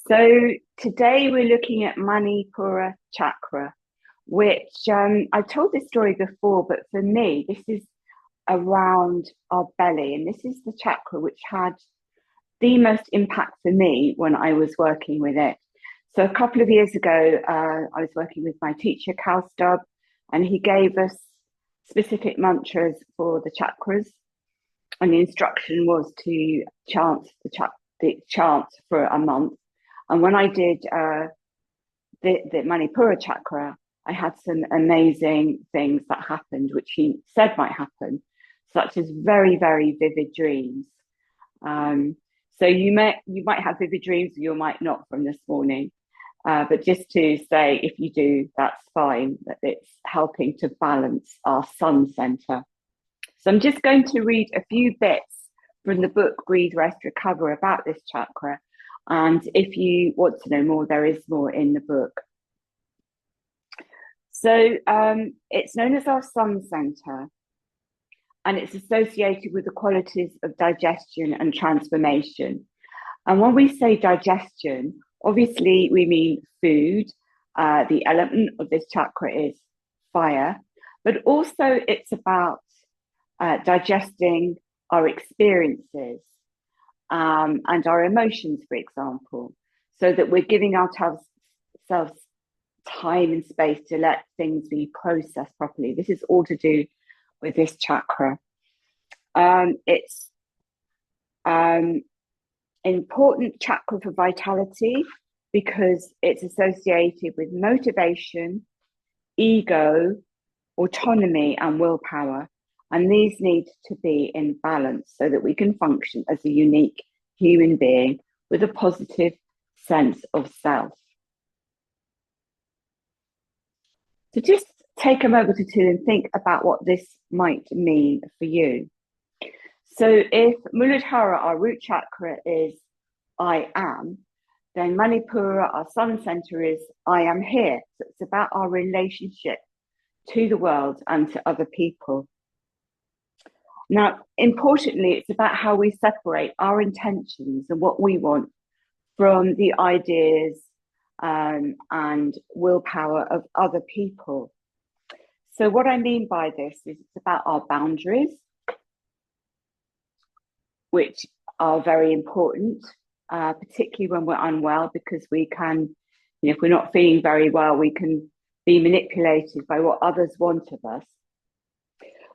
So today we're looking at Manipura Chakra, which I've told this story before, but for me, this is around our belly, and this is the chakra which had the most impact for me when I was working with it. So a couple of years ago, I was working with my teacher, Cal Stubb, and he gave us specific mantras for the chakras, and the instruction was to chant the chant for a month. And when I did the Manipura chakra, I had some amazing things that happened, which he said might happen, such as very, very vivid dreams. So you might have vivid dreams, or you might not from this morning. But just to say, if you do, that's fine. That it's helping to balance our sun center. So I'm just going to read a few bits from the book Breathe, Rest, Recover about this chakra. And if you want to know more, there is more in the book. So it's known as our sun center, and it's associated with the qualities of digestion and transformation. And when we say digestion, obviously we mean food. The element of this chakra is fire, but also it's about digesting our experiences and our emotions, for example, so that we're giving ourselves time and space to let things be processed properly. This is all to do with this chakra. It's important chakra for vitality because it's associated with motivation, ego, autonomy, and willpower. And these need to be in balance so that we can function as a unique human being with a positive sense of self. So just take a moment or two and think about what this might mean for you. So if Muladhara, our root chakra, is I am, then Manipura, our sun center, is I am here. So it's about our relationship to the world and to other people. Now, importantly, it's about how we separate our intentions and what we want from the ideas and willpower of other people. So what I mean by this is it's about our boundaries, which are very important, particularly when we're unwell, because we can, if we're not feeling very well, we can be manipulated by what others want of us.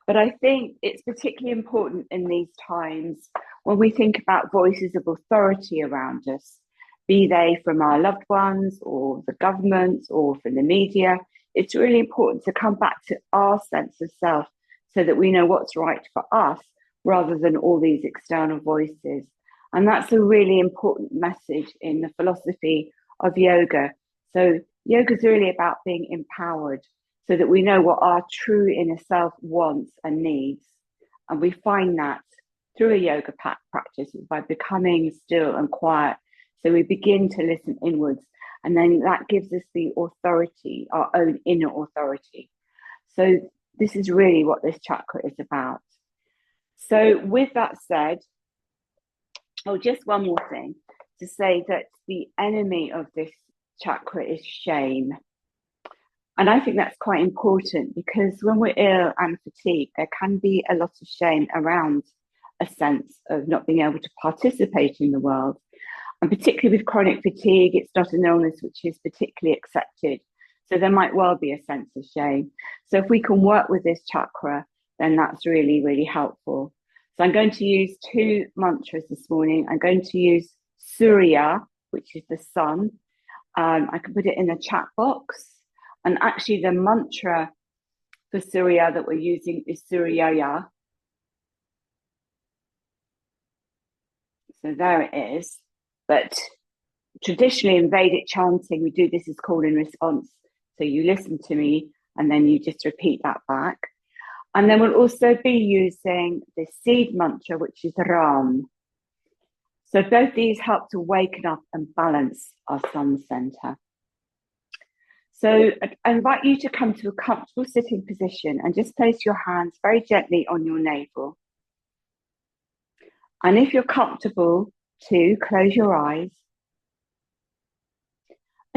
But I think it's particularly important in these times when we think about voices of authority around us, be they from our loved ones or the government or from the media. It's really important to come back to our sense of self so that we know what's right for us rather than all these external voices. And that's a really important message in the philosophy of yoga. So yoga is really about being empowered so that we know what our true inner self wants and needs. And we find that through a yoga practice by becoming still and quiet. So we begin to listen inwards, and then that gives us the authority, our own inner authority. So this is really what this chakra is about. So with that said, just one more thing to say that the enemy of this chakra is shame. And I think that's quite important because when we're ill and fatigued, there can be a lot of shame around a sense of not being able to participate in the world. And particularly with chronic fatigue, it's not an illness which is particularly accepted. So there might well be a sense of shame. So if we can work with this chakra, then that's really, really helpful. So I'm going to use two mantras this morning. I'm going to use Surya, which is the sun. I can put it in the chat box. And actually the mantra for Surya that we're using is Suryaya. So there it is. But traditionally in Vedic chanting, we do this as call and response. So you listen to me and then you just repeat that back. And then we'll also be using the seed mantra, which is Ram. So both these help to waken up and balance our sun center. So I invite you to come to a comfortable sitting position and just place your hands very gently on your navel. And if you're comfortable to close your eyes.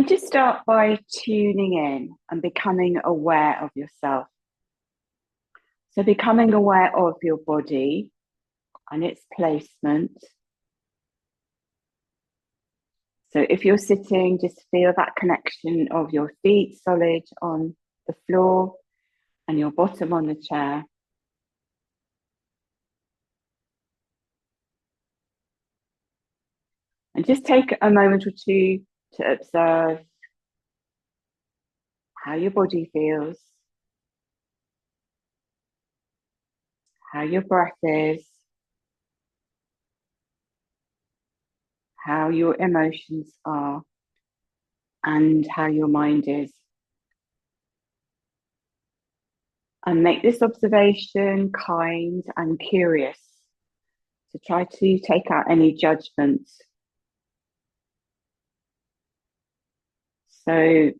And just start by tuning in and becoming aware of yourself. So becoming aware of your body and its placement. So if you're sitting, just feel that connection of your feet solid on the floor and your bottom on the chair. And just take a moment or two to observe how your body feels, how your breath is, how your emotions are, and how your mind is. And make this observation kind and curious to try to take out any judgments. So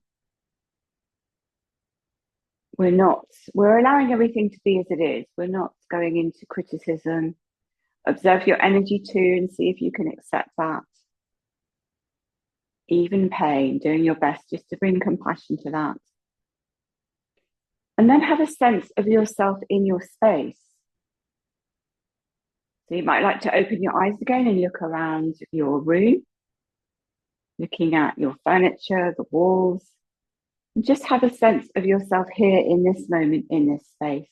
we're allowing everything to be as it is. We're not going into criticism. Observe your energy too and see if you can accept that. Even pain, doing your best just to bring compassion to that. And then have a sense of yourself in your space. So you might like to open your eyes again and look around your room, looking at your furniture, the walls, and just have a sense of yourself here in this moment, in this space.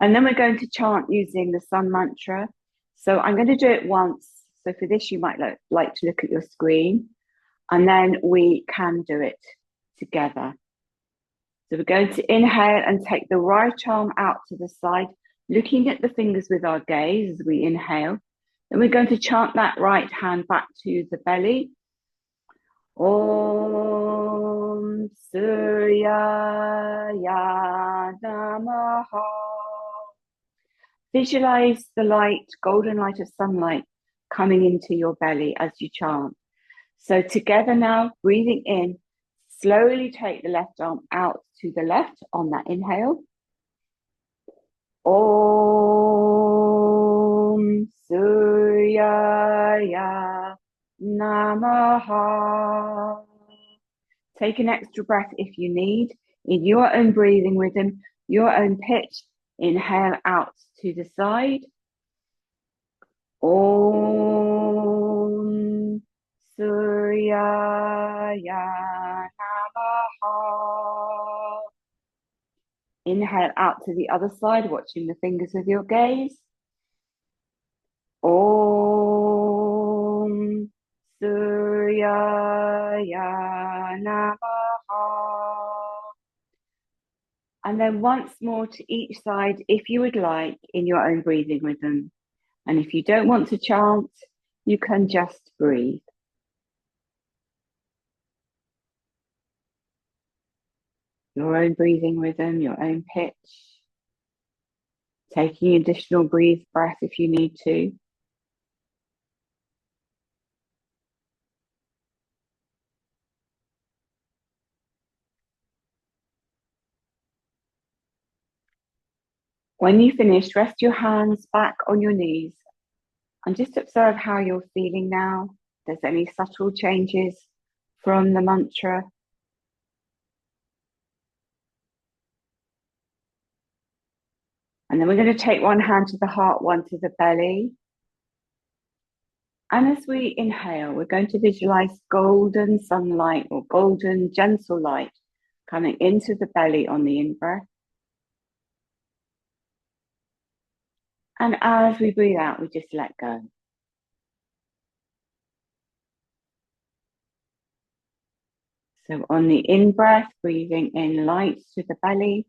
And then we're going to chant using the sun mantra. So I'm going to do it once. So for this, you might like to look at your screen, and then we can do it together. So we're going to inhale and take the right arm out to the side, looking at the fingers with our gaze as we inhale. Then we're going to chant that right hand back to the belly. Om Suryaya Namaha. Visualize the light, golden light of sunlight coming into your belly as you chant. So together now, breathing in, slowly take the left arm out to the left on that inhale. Om Suryaya Namaha. Take an extra breath if you need, in your own breathing rhythm, your own pitch. Inhale out to the side. Om Suryaya Namaha. Inhale out to the other side, watching the fingers with your gaze. Om Suryaya Namaha. And then once more to each side, if you would like, in your own breathing rhythm. And if you don't want to chant, you can just breathe. Your own breathing rhythm, your own pitch. Taking additional breath if you need to. When you finish, rest your hands back on your knees and just observe how you're feeling now. If there's any subtle changes from the mantra. And then we're going to take one hand to the heart, one to the belly. And as we inhale, we're going to visualize golden sunlight or golden gentle light coming into the belly on the in-breath. And as we breathe out, we just let go. So on the in-breath, breathing in light to the belly.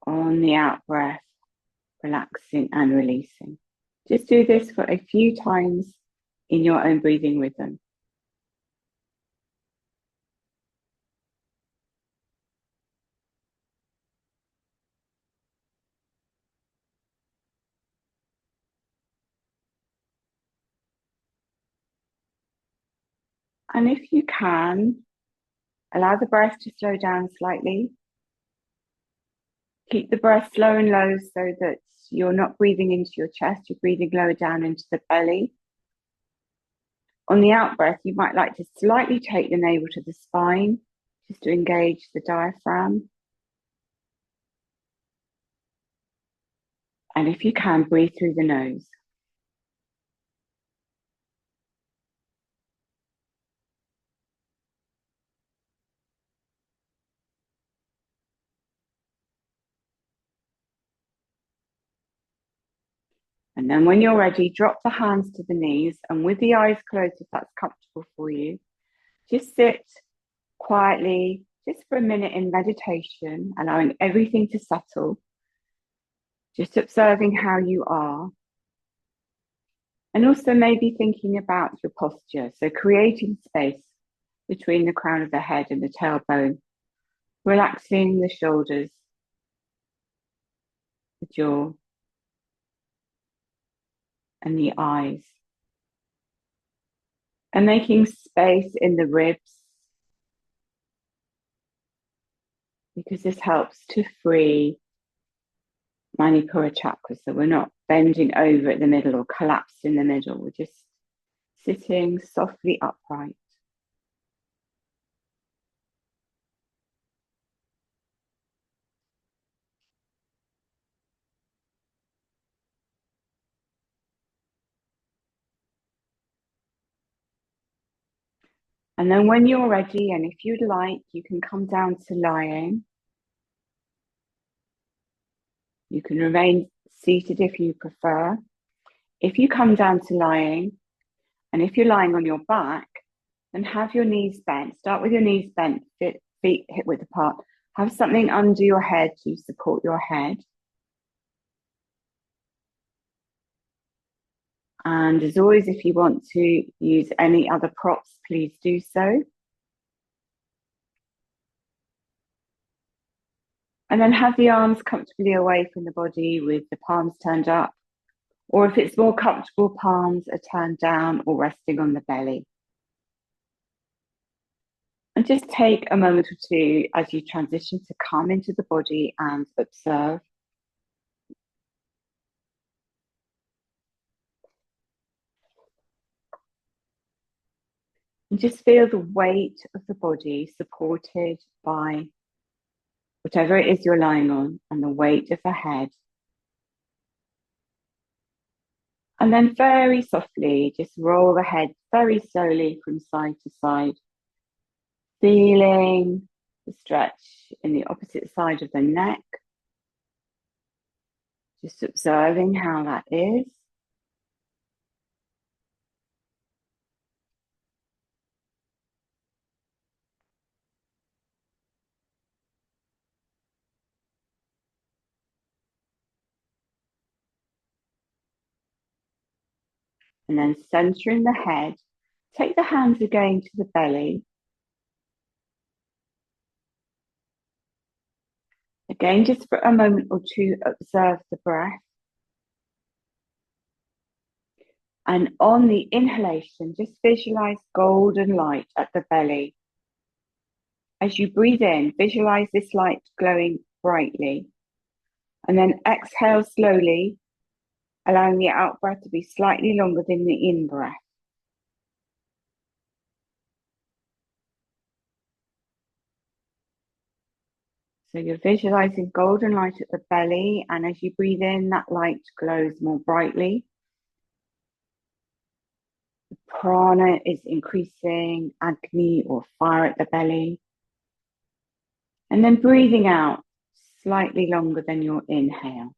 On the out-breath, relaxing and releasing. Just do this for a few times in your own breathing rhythm. And if you can, allow the breath to slow down slightly. Keep the breath slow and low so that you're not breathing into your chest, you're breathing lower down into the belly. On the out breath, you might like to slightly take the navel to the spine, just to engage the diaphragm. And if you can, breathe through the nose. And then when you're ready, drop the hands to the knees, and with the eyes closed, if that's comfortable for you, just sit quietly, just for a minute in meditation, allowing everything to settle, just observing how you are. And also maybe thinking about your posture. So creating space between the crown of the head and the tailbone, relaxing the shoulders, the jaw, and the eyes. And making space in the ribs, because this helps to free Manipura Chakra. So we're not bending over at the middle or collapsed in the middle. We're just sitting softly upright. And then when you're ready, and if you'd like, you can come down to lying. You can remain seated if you prefer. If you come down to lying, and if you're lying on your back, then have your knees bent. Start with your knees bent, feet hip width apart. Have something under your head to support your head. And as always, if you want to use any other props, please do so. And then have the arms comfortably away from the body with the palms turned up. Or if it's more comfortable, palms are turned down or resting on the belly. And just take a moment or two as you transition to come into the body and observe. And just feel the weight of the body supported by whatever it is you're lying on, and the weight of the head. And then very softly, just roll the head very slowly from side to side, feeling the stretch in the opposite side of the neck. Just observing how that is. And then centering the head, take the hands again to the belly. Again, just for a moment or two, observe the breath. And on the inhalation, just visualize golden light at the belly. As you breathe in, visualize this light glowing brightly. And then exhale slowly, allowing the out breath to be slightly longer than the in breath. So you're visualizing golden light at the belly, and as you breathe in, that light glows more brightly. The prana is increasing, Agni or fire at the belly. And then breathing out slightly longer than your inhale.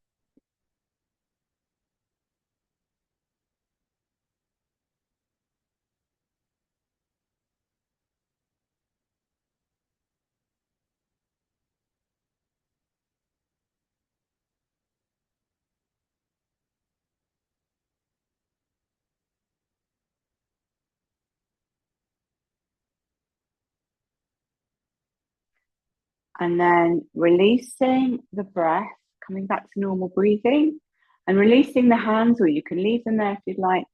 And then releasing the breath, coming back to normal breathing, and releasing the hands, or you can leave them there if you'd like.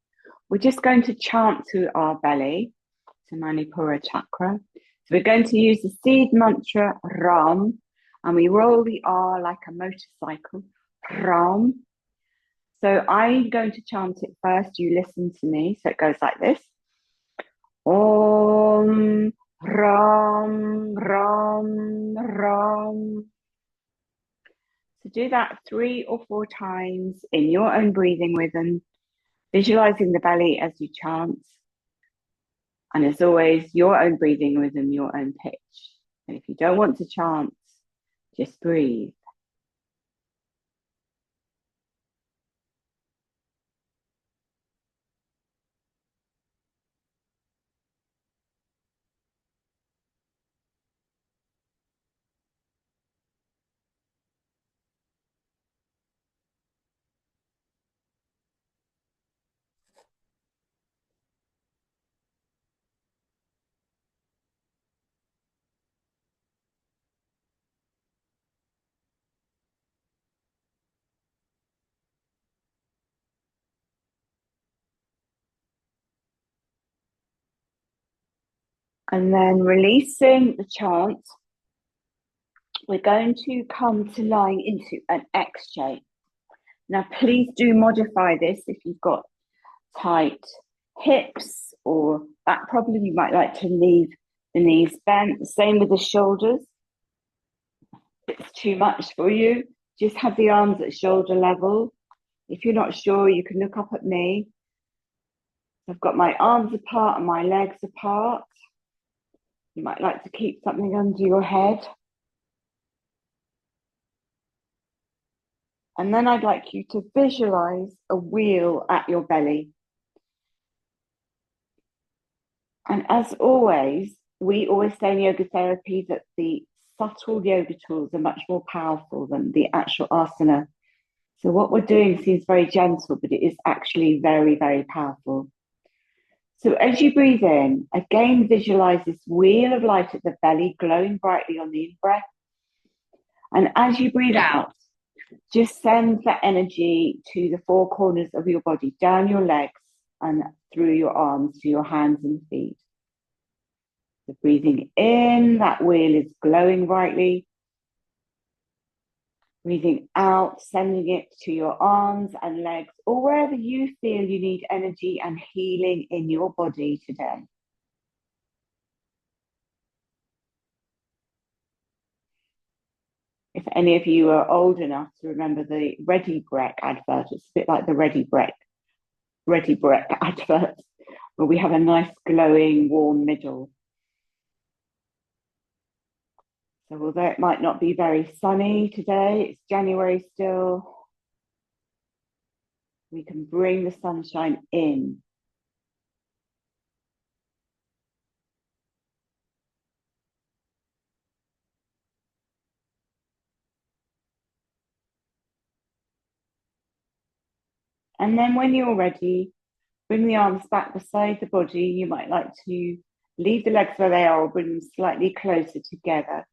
We're just going to chant to our belly, to Manipura Chakra. So we're going to use the seed mantra Ram, and we roll the R like a motorcycle. Ram, So I'm going to chant it first. You listen to me. So it goes like this. Om Ram Ram Ram. So do that 3 or 4 times in your own breathing rhythm, visualizing the belly as you chant. And as always, your own breathing rhythm, your own pitch. And if you don't want to chant, just breathe. And then releasing the chant, we're going to come to lying into an X shape. Now, please do modify this if you've got tight hips or back problem. You might like to leave the knees bent. Same with the shoulders. If it's too much for you, just have the arms at shoulder level. If you're not sure, you can look up at me. I've got my arms apart and my legs apart. You might like to keep something under your head. And then I'd like you to visualize a wheel at your belly. And as always, we always say in yoga therapy that the subtle yoga tools are much more powerful than the actual asana. So what we're doing seems very gentle, but it is actually very, very powerful. So as you breathe in, again, visualize this wheel of light at the belly glowing brightly on the in-breath. And as you breathe out, just send that energy to the 4 corners of your body, down your legs and through your arms to your hands and feet. So breathing in, that wheel is glowing brightly. Breathing out, sending it to your arms and legs, or wherever you feel you need energy and healing in your body today. If any of you are old enough to remember the Ready Breck advert, it's a bit like the Ready Breck advert, where we have a nice glowing warm middle. So although it might not be very sunny today, it's January still, we can bring the sunshine in. And then when you're ready, bring the arms back beside the body. You might like to leave the legs where they are or bring them slightly closer together.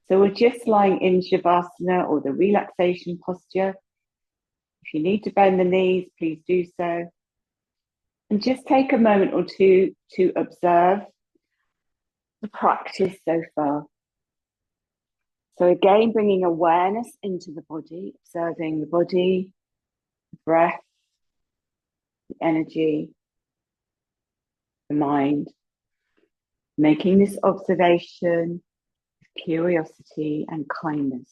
So we're just lying in Shavasana or the relaxation posture. If you need to bend the knees, please do so. And just take a moment or two to observe the practice so far. So again, bringing awareness into the body, observing the body, the breath, the energy, the mind, making this observation with curiosity and kindness.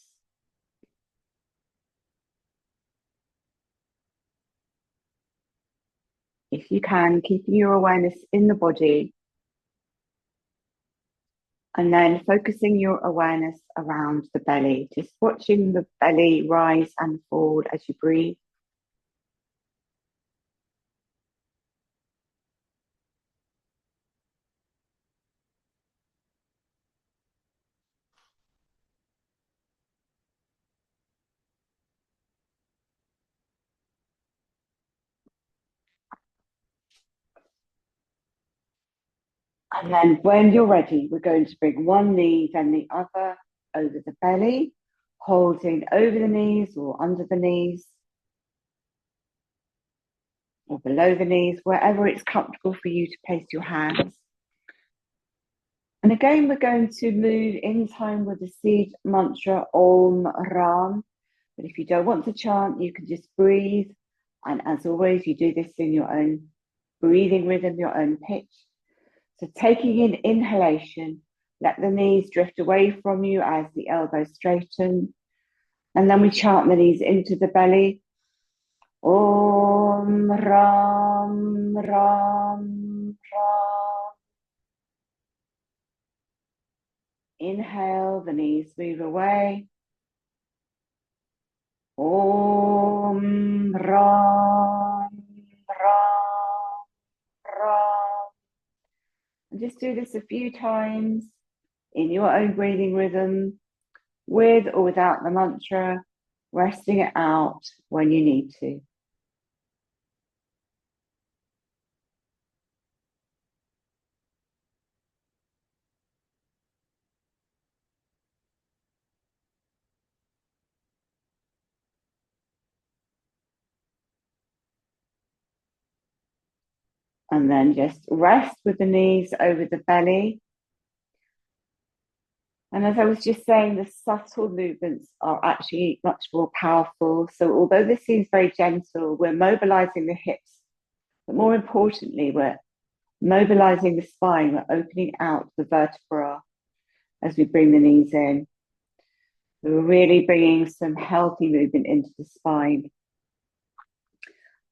If you can, keeping your awareness in the body, and then focusing your awareness around the belly, just watching the belly rise and fall as you breathe. And then when you're ready, we're going to bring one knee, then the other over the belly, holding over the knees or under the knees or below the knees, wherever it's comfortable for you to place your hands. And again, we're going to move in time with the seed mantra Om Ram. But if you don't want to chant, you can just breathe And as always, you do this in your own breathing rhythm, your own pitch. So taking in inhalation, let the knees drift away from you as the elbows straighten. And then we chant the knees into the belly. Om Ram Ram Ram. Inhale, the knees move away. Om Ram Ram Ram. And just do this a few times in your own breathing rhythm, with or without the mantra, resting it out when you need to. And then just rest with the knees over the belly. And as I was just saying, the subtle movements are actually much more powerful. So although this seems very gentle, we're mobilizing the hips, but more importantly, we're mobilizing the spine. We're opening out the vertebra as we bring the knees in. So we're really bringing some healthy movement into the spine.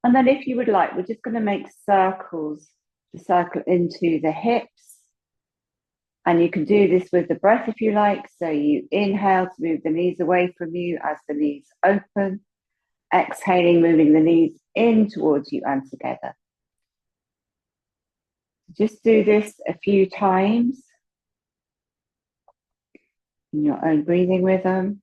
And then if you would like, we're just going to make circles to circle into the hips. And you can do this with the breath if you like. So you inhale to move the knees away from you as the knees open. Exhaling, moving the knees in towards you and together. Just do this a few times in your own breathing rhythm.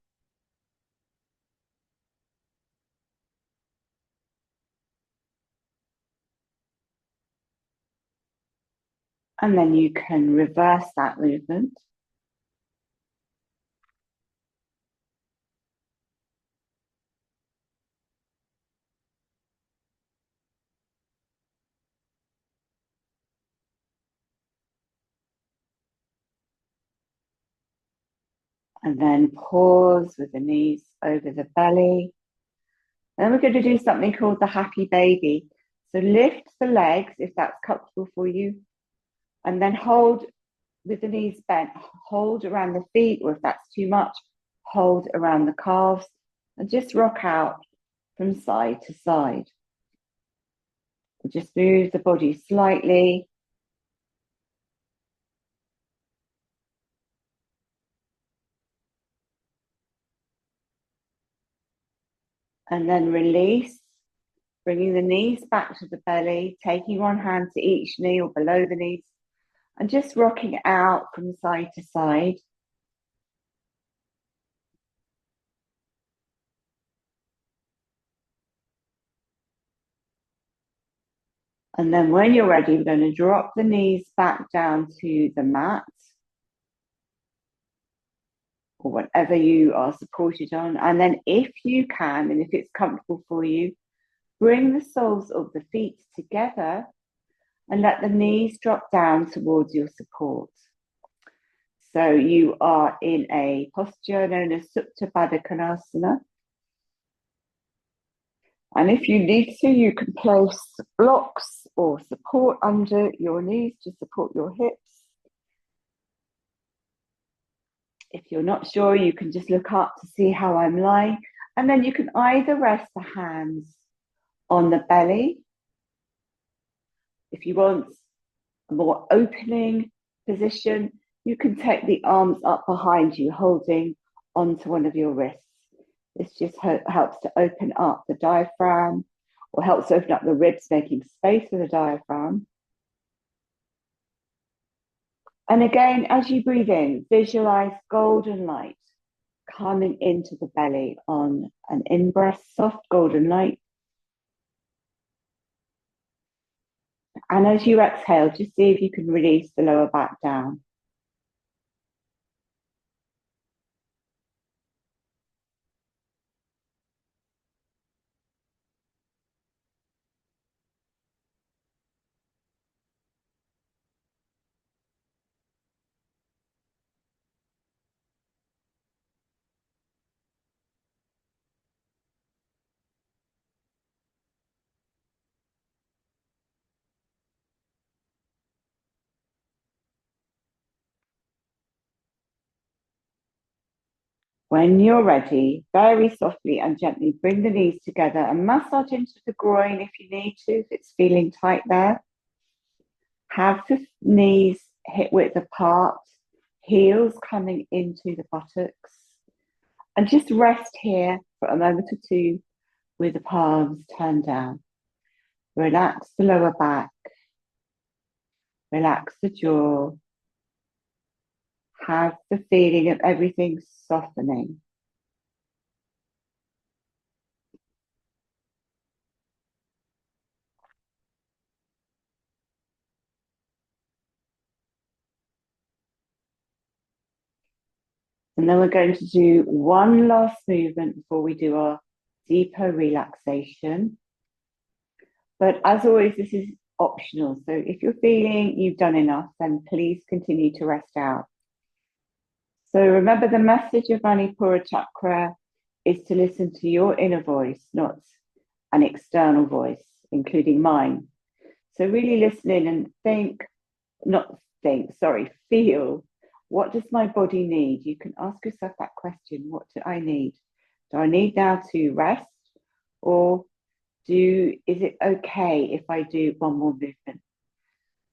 And then you can reverse that movement. And then pause with the knees over the belly. Then we're going to do something called the happy baby. So lift the legs if that's comfortable for you. And then hold with the knees bent. Hold around the feet, or if that's too much, hold around the calves. And just rock out from side to side. Just move the body slightly. And then release, bringing the knees back to the belly, taking one hand to each knee or below the knees, and just rocking out from side to side. And then when you're ready, we're going to drop the knees back down to the mat or whatever you are supported on. And then if you can, and if it's comfortable for you, bring the soles of the feet together and let the knees drop down towards your support. So you are in a posture known as Supta Baddha Konasana. And if you need to, you can place blocks or support under your knees to support your hips. If you're not sure, you can just look up to see how I'm lying. And then you can either rest the hands on the belly. If you want a more opening position, you can take the arms up behind you, holding onto one of your wrists. This just helps to open up the diaphragm, or helps to open up the ribs, making space for the diaphragm. And again, as you breathe in, visualize golden light coming into the belly on an in-breath, soft golden light. And as you exhale, just see if you can release the lower back down. When you're ready, very softly and gently bring the knees together and massage into the groin if you need to, if it's feeling tight there. Have the knees hip width apart, heels coming into the buttocks. And just rest here for a moment or two with the palms turned down. Relax the lower back, relax the jaw. Have the feeling of everything softening. And then we're going to do one last movement before we do our deeper relaxation. But as always, this is optional. So if you're feeling you've done enough, then please continue to rest out. So remember, the message of Manipura Chakra is to listen to your inner voice, not an external voice, including mine. So really listen in and feel, what does my body need? You can ask yourself that question, what do I need? Do I need now to rest? Or is it okay if I do one more movement?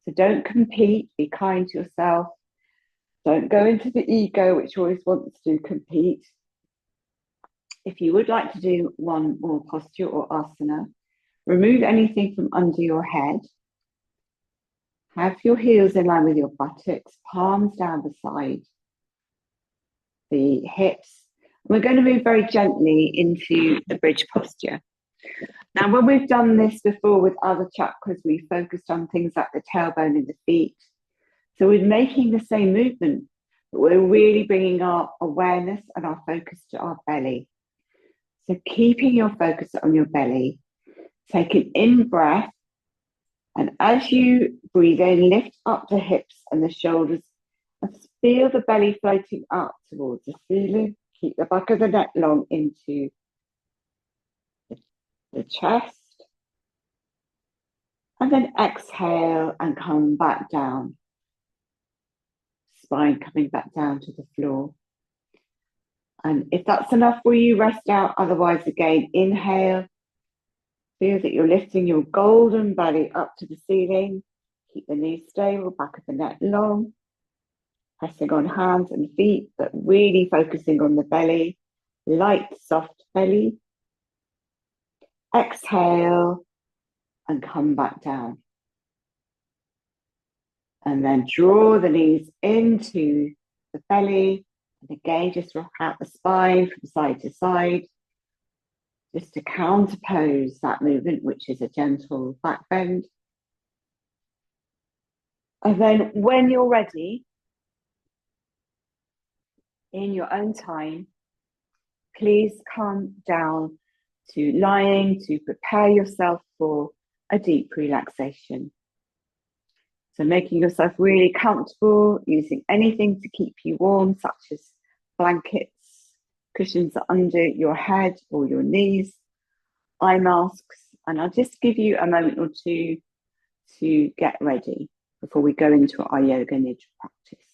So don't compete, be kind to yourself. Don't go into the ego, which always wants to compete. If you would like to do one more posture or asana, remove anything from under your head. Have your heels in line with your buttocks, palms down the side, the hips. We're going to move very gently into the bridge posture. Now, when we've done this before with other chakras, we focused on things like the tailbone and the feet. So we're making the same movement, but we're really bringing our awareness and our focus to our belly. So keeping your focus on your belly, take an in breath, and as you breathe in, lift up the hips and the shoulders and feel the belly floating up towards the ceiling. Keep the back of the neck long into the chest. And then exhale and come back down. Spine coming back down to the floor. And if that's enough for you, rest out. Otherwise, again, inhale. Feel that you're lifting your golden belly up to the ceiling. Keep the knees stable, back of the neck long. Pressing on hands and feet, but really focusing on the belly. Light, soft belly. Exhale and come back down. And then draw the knees into the belly. And again, just rock out the spine from side to side. Just to counterpose that movement, which is a gentle back bend. And then when you're ready, in your own time, please come down to lying to prepare yourself for a deep relaxation. So making yourself really comfortable, using anything to keep you warm, such as blankets, cushions under your head or your knees, eye masks. And I'll just give you a moment or two to get ready before we go into our yoga nidra practice.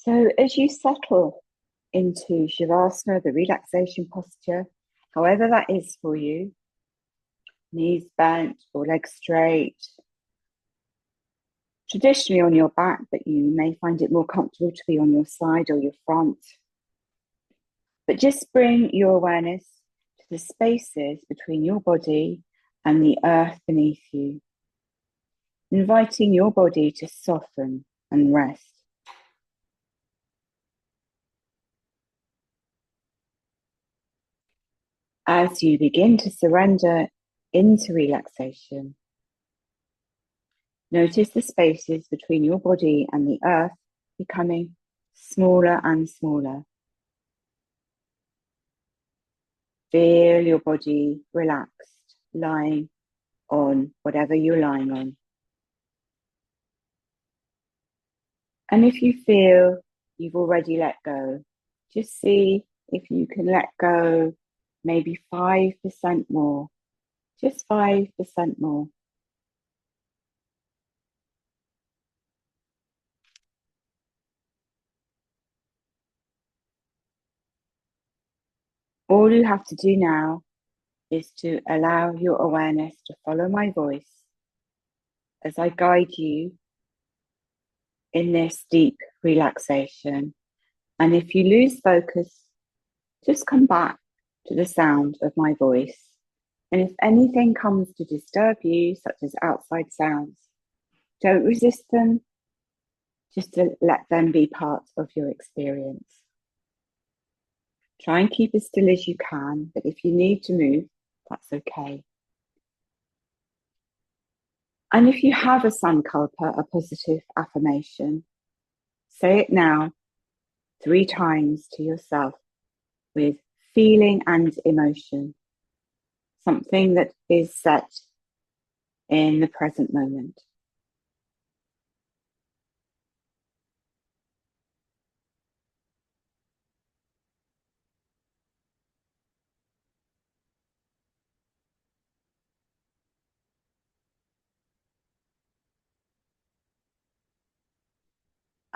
So as you settle into Shavasana, the relaxation posture, however that is for you, knees bent or legs straight, traditionally on your back, but you may find it more comfortable to be on your side or your front. But just bring your awareness to the spaces between your body and the earth beneath you, inviting your body to soften and rest. As you begin to surrender into relaxation, notice the spaces between your body and the earth becoming smaller and smaller. Feel your body relaxed, lying on whatever you're lying on. And if you feel you've already let go, just see if you can let go maybe 5% more, just 5% more. All you have to do now is to allow your awareness to follow my voice as I guide you in this deep relaxation. And if you lose focus, just come back to the sound of my voice. And if anything comes to disturb you, such as outside sounds, don't resist them, just to let them be part of your experience. Try and keep as still as you can, but if you need to move, that's okay. And if you have a sankalpa, a positive affirmation, say it now 3 times to yourself with feeling and emotion, something that is set in the present moment.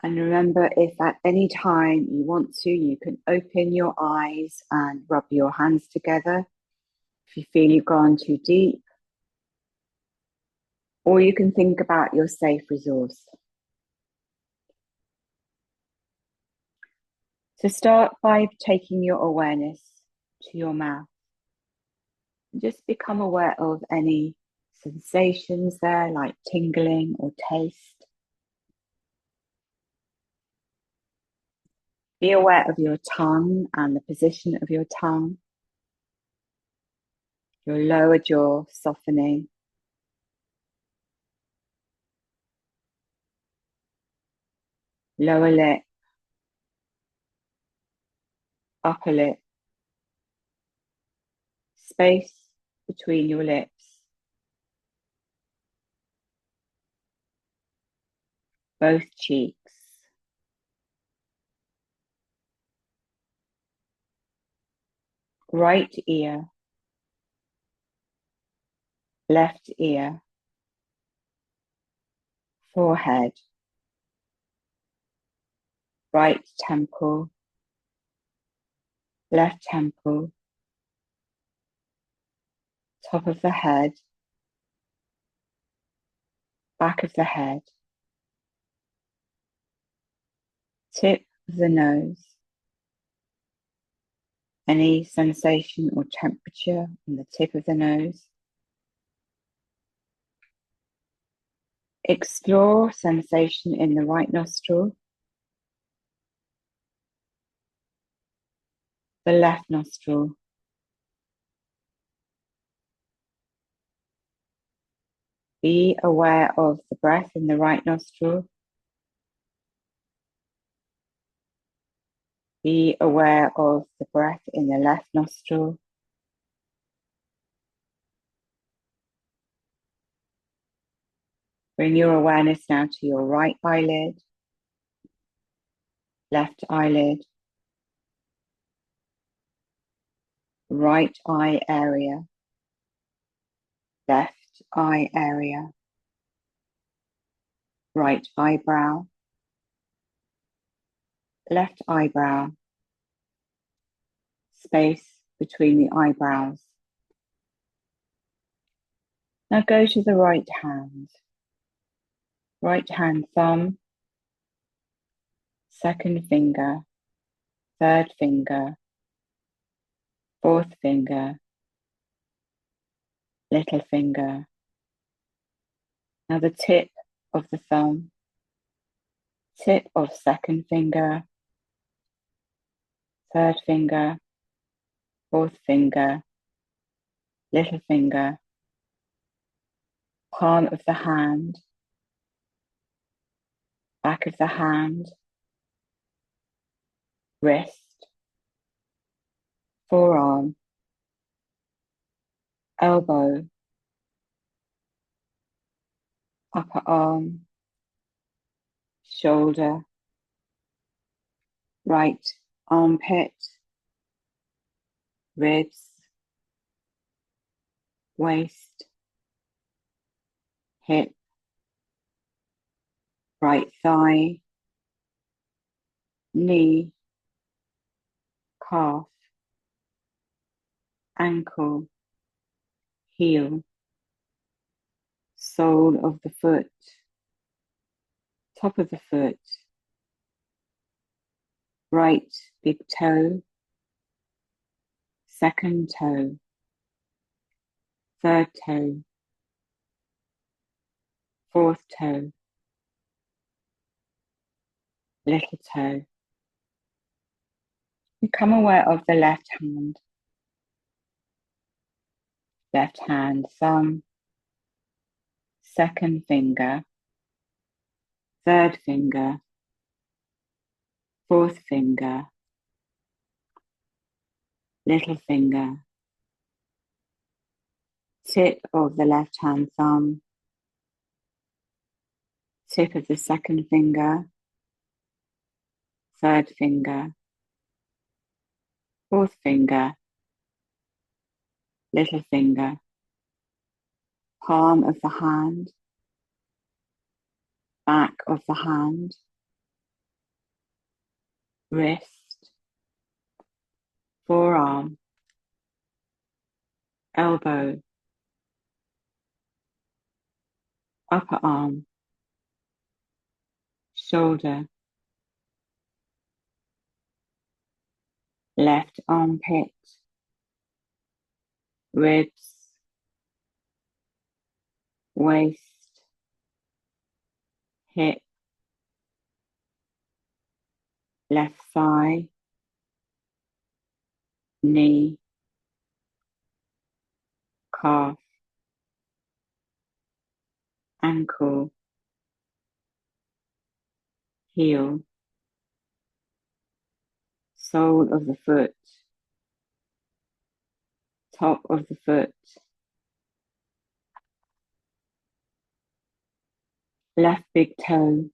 And remember, if at any time you want to, you can open your eyes and rub your hands together if you feel you've gone too deep. Or you can think about your safe resource. So start by taking your awareness to your mouth. Just become aware of any sensations there, like tingling or taste. Be aware of your tongue and the position of your tongue, your lower jaw softening, lower lip, upper lip, space between your lips, both cheeks, right ear, left ear, forehead, right temple, left temple, top of the head, back of the head, tip of the nose, any sensation or temperature on the tip of the nose. Explore sensation in the right nostril, the left nostril, be aware of the breath in the right nostril. Be aware of the breath in the left nostril. Bring your awareness now to your right eyelid, left eyelid, right eye area, left eye area, right eyebrow, left eyebrow, space between the eyebrows. Now go to the right hand thumb, second finger, third finger, fourth finger, little finger. Now the tip of the thumb, tip of second finger, third finger, fourth finger, little finger, palm of the hand, back of the hand, wrist, forearm, elbow, upper arm, shoulder, right armpit, ribs, waist, hip, right thigh, knee, calf, ankle, heel, sole of the foot, top of the foot, right big toe, second toe, third toe, fourth toe, little toe. Become aware of the left hand, thumb, second finger, third finger, fourth finger, little finger, tip of the left hand thumb, tip of the second finger, third finger, fourth finger, little finger, palm of the hand, back of the hand, wrist, forearm, elbow, upper arm, shoulder, left armpit, ribs, waist, hip, left thigh, knee, calf, ankle, heel, sole of the foot, top of the foot, left big toe,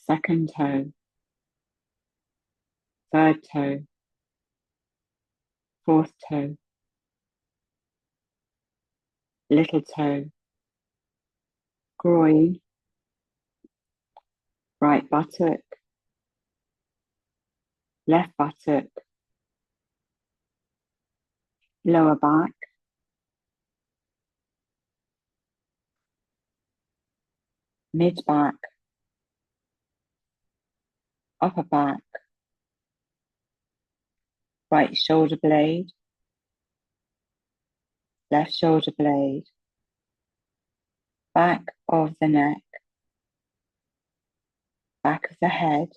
second toe, third toe, fourth toe, little toe, groin, right buttock, left buttock, lower back, mid back, upper back, right shoulder blade, left shoulder blade, back of the neck, back of the head,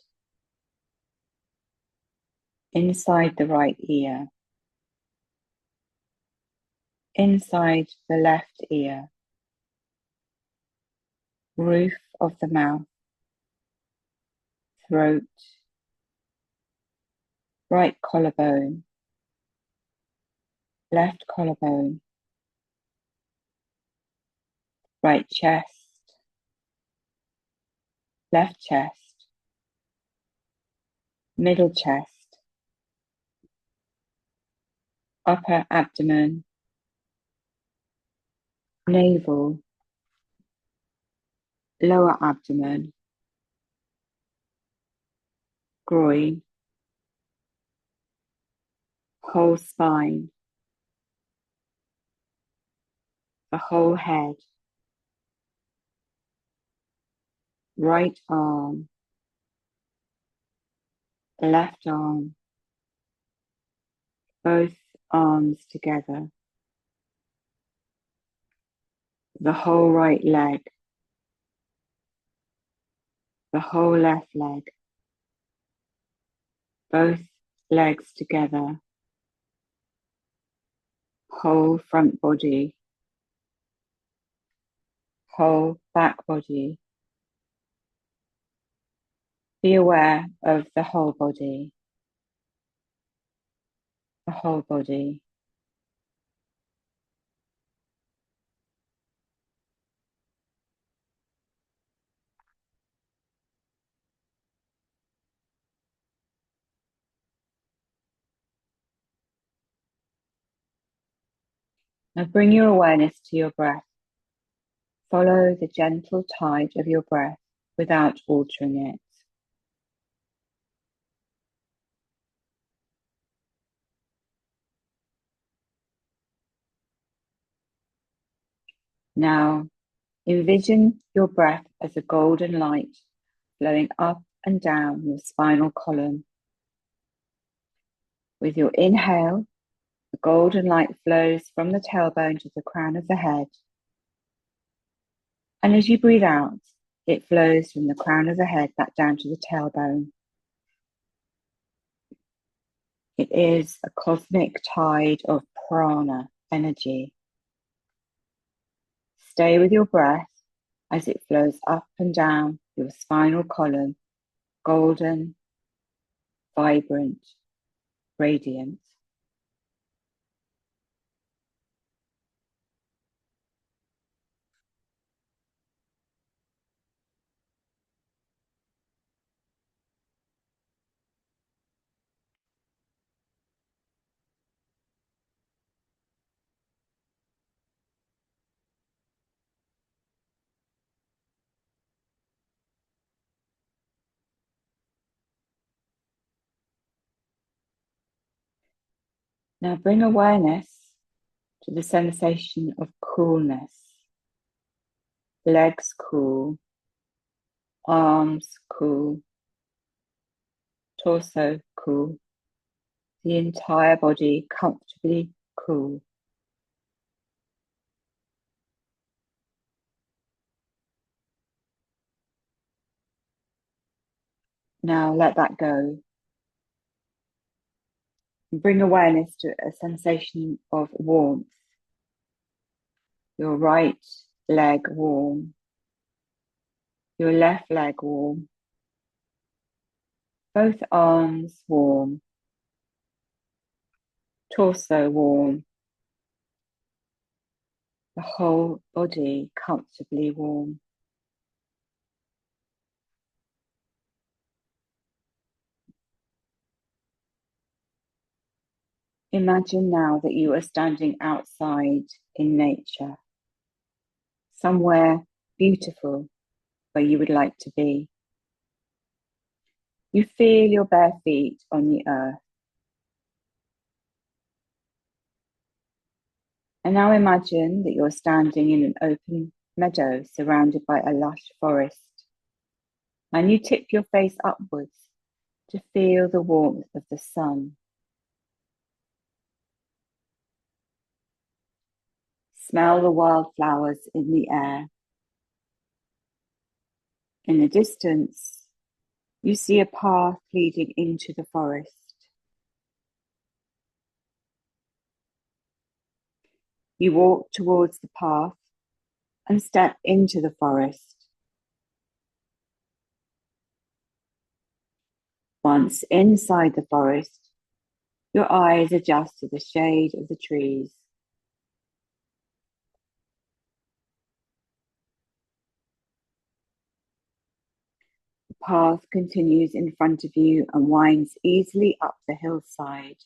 inside the right ear, inside the left ear, roof of the mouth, throat, right collarbone, left collarbone, right chest, left chest, middle chest, upper abdomen, navel, lower abdomen, groin, whole spine, the whole head, right arm, left arm, both arms together, the whole right leg, the whole left leg, both legs together, whole front body, whole back body. Be aware of the whole body, the whole body. Now bring your awareness to your breath. Follow the gentle tide of your breath without altering it. Now, envision your breath as a golden light flowing up and down your spinal column. With your inhale, the golden light flows from the tailbone to the crown of the head. And as you breathe out, it flows from the crown of the head back down to the tailbone. It is a cosmic tide of prana energy. Stay with your breath as it flows up and down your spinal column, golden, vibrant, radiant. Now bring awareness to the sensation of coolness. Legs cool, arms cool, torso cool, the entire body comfortably cool. Now let that go. Bring awareness to a sensation of warmth. Your right leg warm, your left leg warm, both arms warm, torso warm, the whole body comfortably warm. Imagine now that you are standing outside in nature, somewhere beautiful where you would like to be. You feel your bare feet on the earth. And now imagine that you're standing in an open meadow surrounded by a lush forest. And you tip your face upwards to feel the warmth of the sun. Smell the wildflowers in the air. In the distance, you see a path leading into the forest. You walk towards the path and step into the forest. Once inside the forest, your eyes adjust to the shade of the trees. The path continues in front of you and winds easily up the hillside.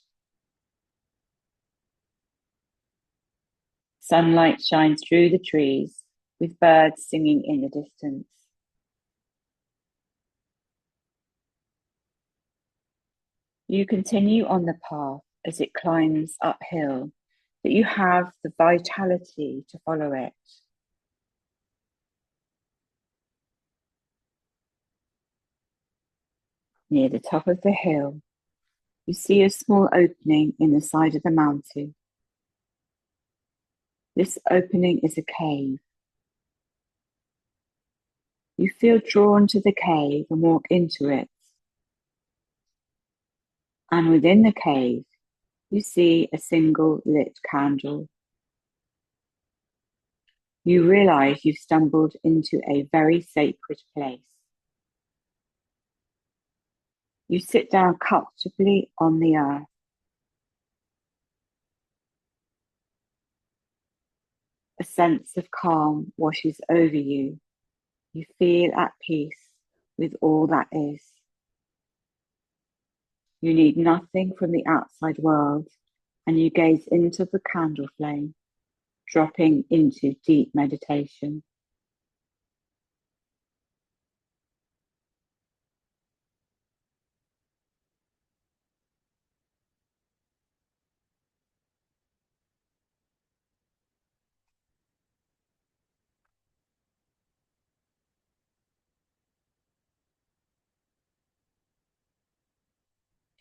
Sunlight shines through the trees, with birds singing in the distance. You continue on the path as it climbs uphill, that you have the vitality to follow it. Near the top of the hill, you see a small opening in the side of the mountain. This opening is a cave. You feel drawn to the cave and walk into it. And within the cave, you see a single lit candle. You realize you've stumbled into a very sacred place. You sit down comfortably on the earth. A sense of calm washes over you. You feel at peace with all that is. You need nothing from the outside world, and you gaze into the candle flame, dropping into deep meditation.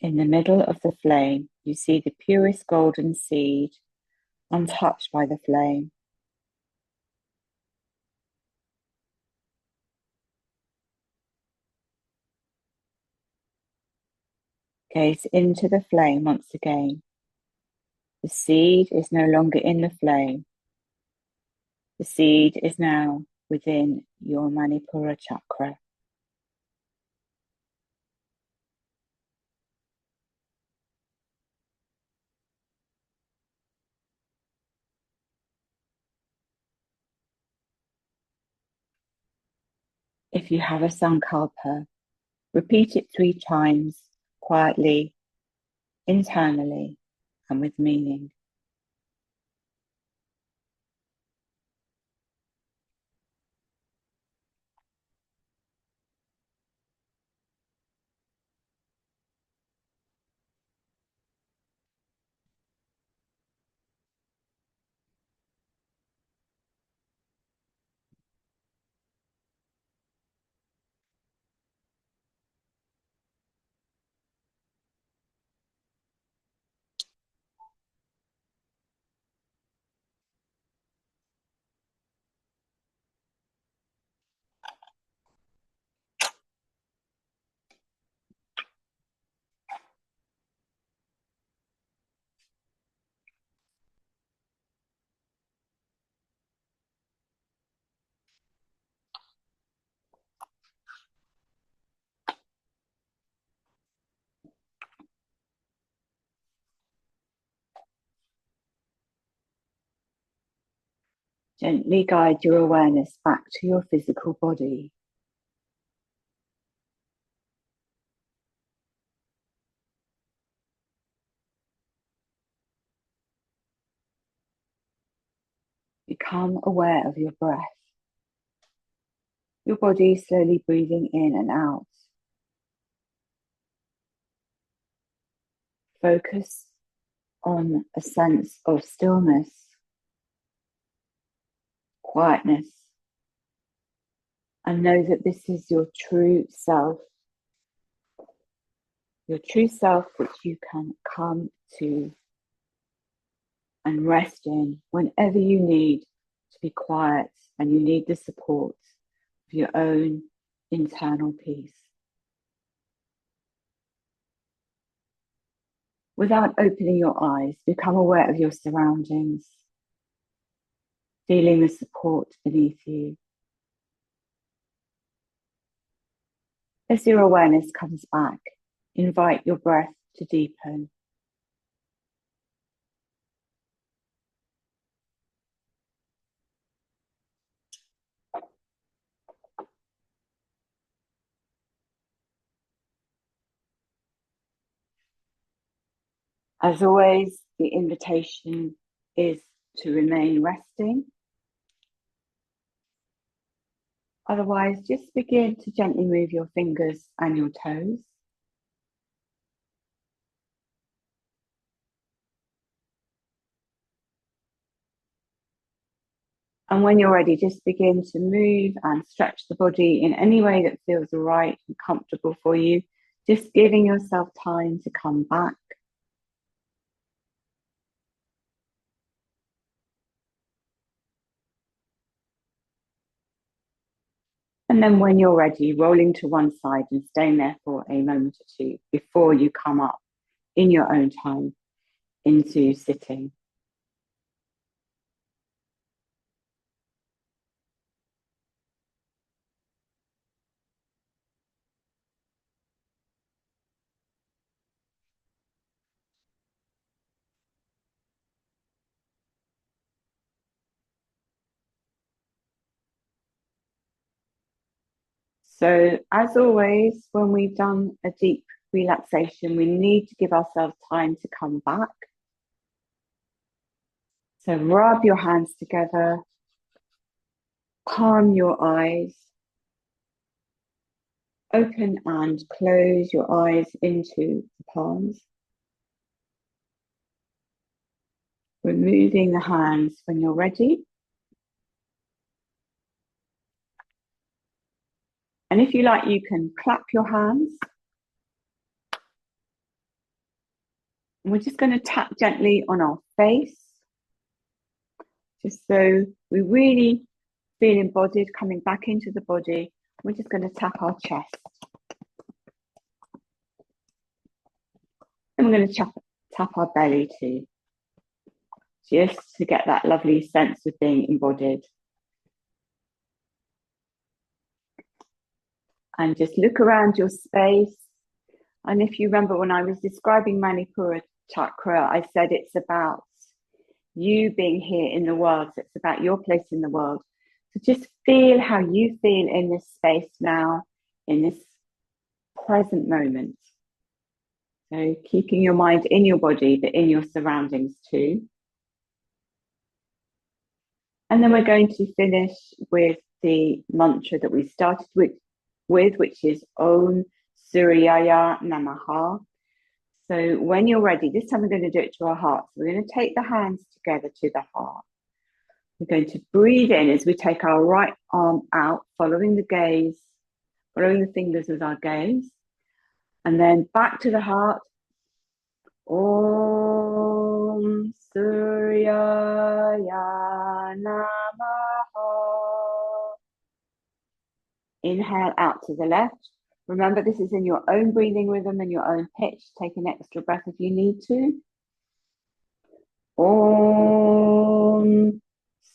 In the middle of the flame, you see the purest golden seed, untouched by the flame. Gaze into the flame once again. The seed is no longer in the flame. The seed is now within your Manipura Chakra. If you have a sankalpa, repeat it 3 times, quietly, internally, and with meaning. Gently guide your awareness back to your physical body. Become aware of your breath. Your body slowly breathing in and out. Focus on a sense of stillness, quietness, and know that this is your true self which you can come to and rest in whenever you need to be quiet and you need the support of your own internal peace. Without opening your eyes, become aware of your surroundings, feeling the support beneath you. As your awareness comes back, invite your breath to deepen. As always, the invitation is to remain resting. Otherwise, just begin to gently move your fingers and your toes. And when you're ready, just begin to move and stretch the body in any way that feels right and comfortable for you. Just giving yourself time to come back. And then when you're ready, rolling to one side and staying there for a moment or two before you come up in your own time into sitting. So as always, when we've done a deep relaxation, we need to give ourselves time to come back. So rub your hands together, calm your eyes, open and close your eyes into the palms. Removing the hands when you're ready. And if you like, you can clap your hands. And we're just going to tap gently on our face, just so we really feel embodied, coming back into the body. We're just going to tap our chest. And we're going to tap our belly too, just to get that lovely sense of being embodied. And just look around your space. And if you remember when I was describing Manipura Chakra, I said it's about you being here in the world. So it's about your place in the world. So just feel how you feel in this space now, in this present moment. So keeping your mind in your body, but in your surroundings too. And then we're going to finish with the mantra that we started with, which is Om Suryaya Namaha. So when you're ready, this time we're going to do it to our heart. So we're going to take the hands together to the heart. We're going to breathe in as we take our right arm out, following the gaze, following the fingers with our gaze. And then back to the heart. Om Suryaya Namaha. Inhale out to the left. Remember, this is in your own breathing rhythm and your own pitch. Take an extra breath if you need to. Om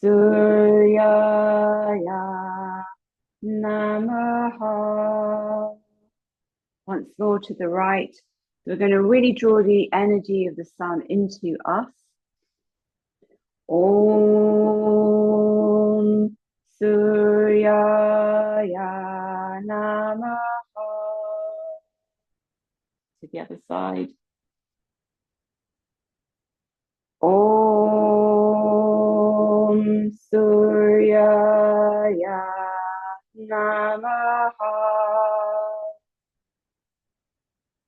Suryaya Namaha. Once more to the right. We're going to really draw the energy of the sun into us. Om Suryaya Namaha. To the other side. Om Suryaya Namaha.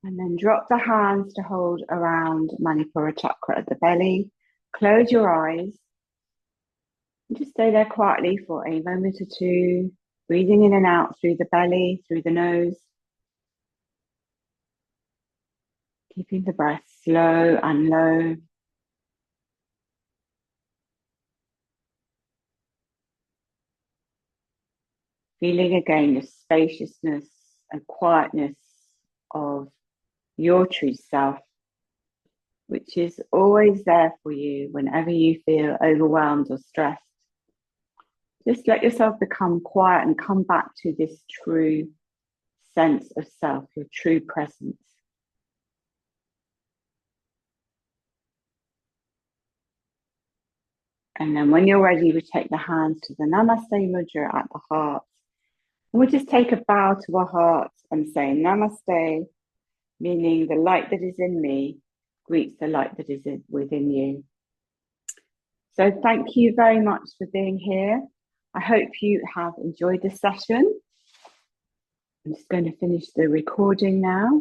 And then drop the hands to hold around Manipura Chakra at the belly. Close your eyes. And just stay there quietly for a moment or two, breathing in and out through the belly, through the nose. Keeping the breath slow and low. Feeling again the spaciousness and quietness of your true self, which is always there for you whenever you feel overwhelmed or stressed. Just let yourself become quiet and come back to this true sense of self, your true presence. And then when you're ready, we take the hands to the Namaste Mudra at the heart. And we'll just take a bow to our heart and say Namaste, meaning the light that is in me greets the light that is within you. So thank you very much for being here. I hope you have enjoyed the session. I'm just going to finish the recording now.